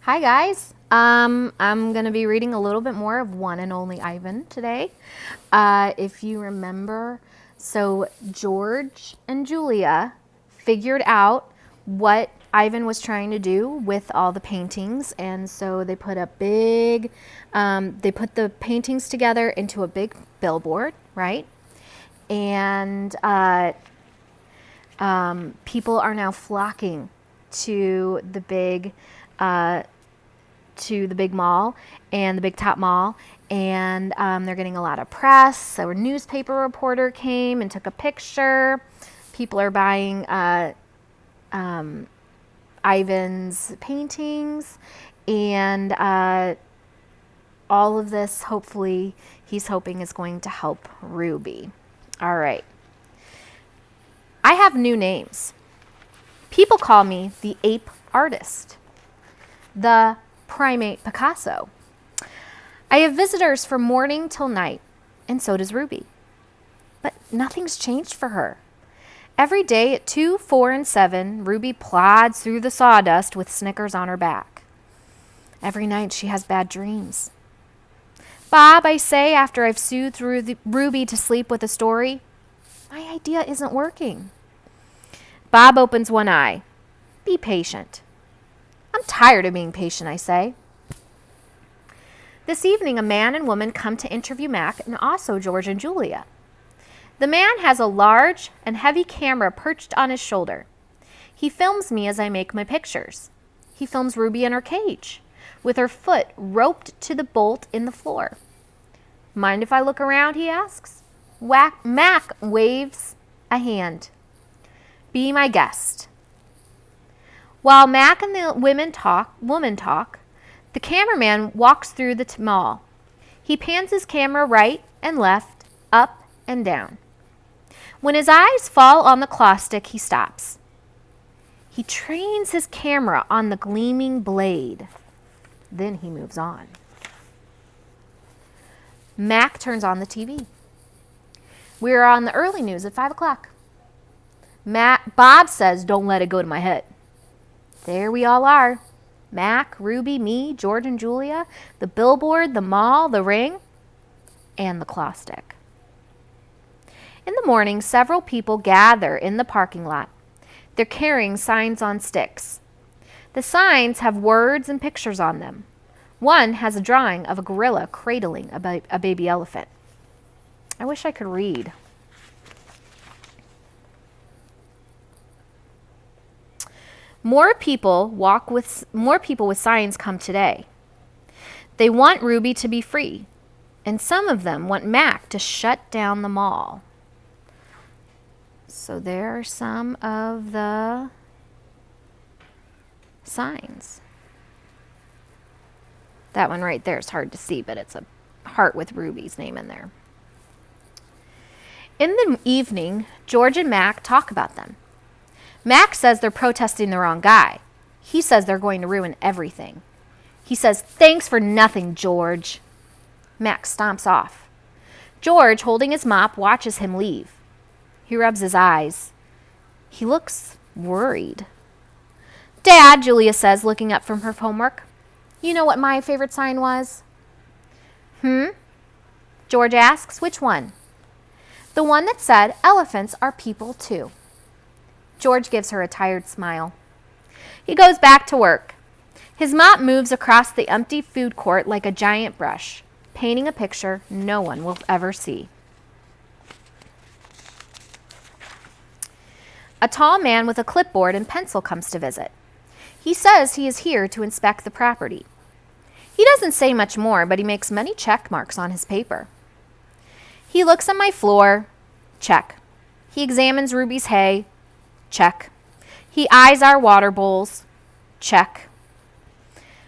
Hi guys. I'm going to be reading a little bit more of One and Only Ivan today. If you remember, so George and Julia figured out what Ivan was trying to do with all the paintings, and so they put they put the paintings together into a big billboard, right? And people are now flocking to uh, the big mall and the big top mall, and they're getting a lot of press. So a newspaper reporter came and took a picture. People are buying Ivan's paintings, and all of this, hopefully, he's hoping is going to help Ruby. All right. I have new names. People call me the ape artist, the primate Picasso. I have visitors from morning till night, and so does Ruby. But nothing's changed for her. Every day at 2, 4, and 7, Ruby plods through the sawdust with Snickers on her back. Every night she has bad dreams. Bob, I say after I've soothed Ruby to sleep with a story, my idea isn't working. Bob opens one eye. Be patient. I'm tired of being patient, I say. This evening, a man and woman come to interview Mac and also George and Julia. The man has a large and heavy camera perched on his shoulder. He films me as I make my pictures. He films Ruby in her cage, with her foot roped to the bolt in the floor. Mind if I look around, he asks. Mac waves a hand. Be my guest. While Mac and the woman talk, the cameraman walks through the mall. He pans his camera right and left, up and down. When his eyes fall on the claw stick, he stops. He trains his camera on the gleaming blade. Then he moves on. Mac turns on the TV. We are on the early news at 5 o'clock. Bob says, don't let it go to my head. There we all are. Mac, Ruby, me, George and Julia, the billboard, the mall, the ring, and the claw stick. In the morning, several people gather in the parking lot. They're carrying signs on sticks. The signs have words and pictures on them. One has a drawing of a gorilla cradling a baby elephant. I wish I could read. More people with signs come today. They want Ruby to be free, and some of them want Mac to shut down the mall. So there are some of the signs. That one right there is hard to see, but it's a heart with Ruby's name in there. In the evening, George and Mac talk about them. Mac says they're protesting the wrong guy. He says they're going to ruin everything. He says, thanks for nothing, George. Mac stomps off. George, holding his mop, watches him leave. He rubs his eyes. He looks worried. Dad, Julia says, looking up from her homework. You know what my favorite sign was? George asks, which one? The one that said, elephants are people too. George gives her a tired smile. He goes back to work. His mop moves across the empty food court like a giant brush, painting a picture no one will ever see. A tall man with a clipboard and pencil comes to visit. He says he is here to inspect the property. He doesn't say much more, but he makes many check marks on his paper. He looks at my floor. Check. He examines Ruby's hay. Check. He eyes our water bowls. Check.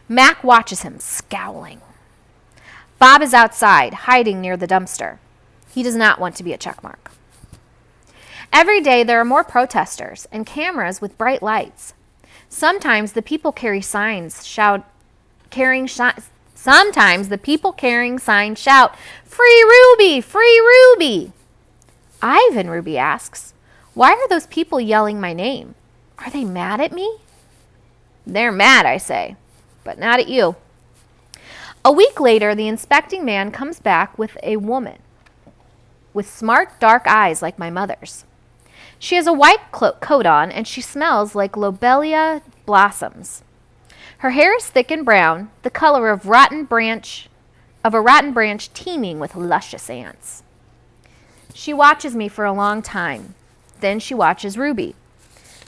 Mac watches him, scowling. Bob is outside, hiding near the dumpster. He does not want to be a checkmark. Every day there are more protesters and cameras with bright lights. Sometimes the people carrying signs shout, Free Ruby! Free Ruby! Ivan, Ruby asks. Why are those people yelling my name? Are they mad at me? They're mad, I say. but not at you. A week later, the inspecting man comes back with a woman with smart, dark eyes like my mother's. She has a white coat on, and she smells like lobelia blossoms. Her hair is thick and brown, the color of a rotten branch teeming with luscious ants. She watches me for a long time. Then she watches Ruby.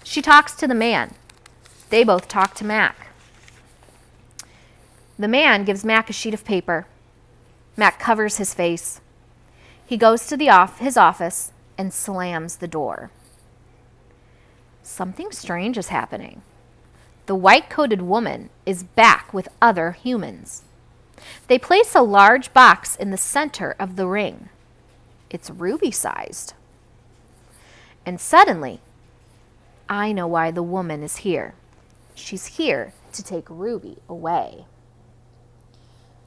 She talks to the man. They both talk to Mac. The man gives Mac a sheet of paper. Mac covers his face. He goes to his office and slams the door. Something strange is happening. The white-coated woman is back with other humans. They place a large box in the center of the ring. It's Ruby-sized. And suddenly, I know why the woman is here. She's here to take Ruby away.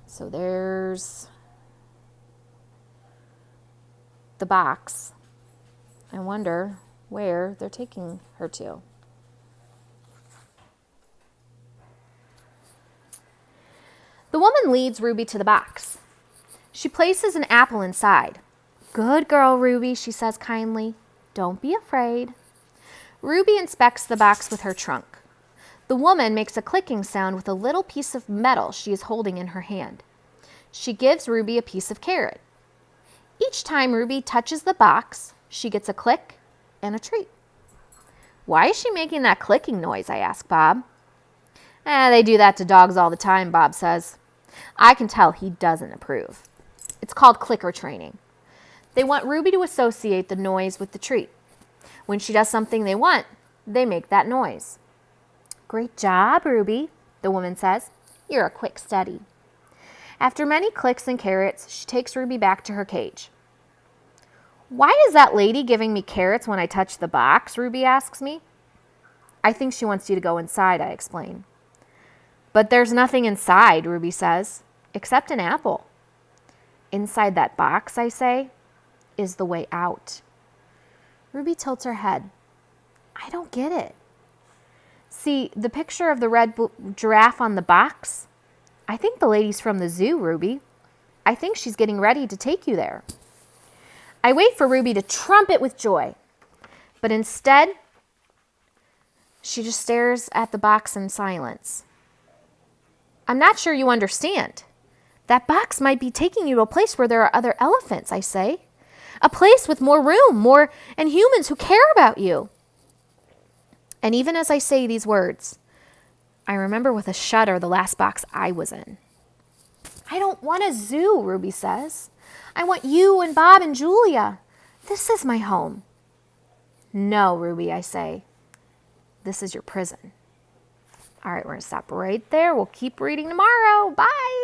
So there's the box. I wonder where they're taking her to. The woman leads Ruby to the box. She places an apple inside. "Good girl, Ruby," she says kindly. "Don't be afraid." Ruby inspects the box with her trunk. The woman makes a clicking sound with a little piece of metal she is holding in her hand. She gives Ruby a piece of carrot. Each time Ruby touches the box, she gets a click and a treat. "Why is she making that clicking noise?" I ask Bob. They do that to dogs all the time," Bob says. I can tell he doesn't approve. It's called clicker training. They want Ruby to associate the noise with the treat. When she does something they want, they make that noise. "Great job, Ruby," the woman says. "You're a quick study." After many clicks and carrots, she takes Ruby back to her cage. "Why is that lady giving me carrots when I touch the box?" Ruby asks me. "I think she wants you to go inside," I explain. "But there's nothing inside," Ruby says, "except an apple." "Inside that box," I say, "is the way out." Ruby tilts her head. I don't get it. "See, the picture of the red giraffe on the box? I think the lady's from the zoo, Ruby. I think she's getting ready to take you there." I wait for Ruby to trumpet with joy, but instead, she just stares at the box in silence. "I'm not sure you understand. That box might be taking you to a place where there are other elephants," I say. "A place with more room, and humans who care about you." And even as I say these words, I remember with a shudder the last box I was in. "I don't want a zoo," Ruby says. "I want you and Bob and Julia. This is my home." "No, Ruby," I say. "This is your prison." All right, we're going to stop right there. We'll keep reading tomorrow. Bye.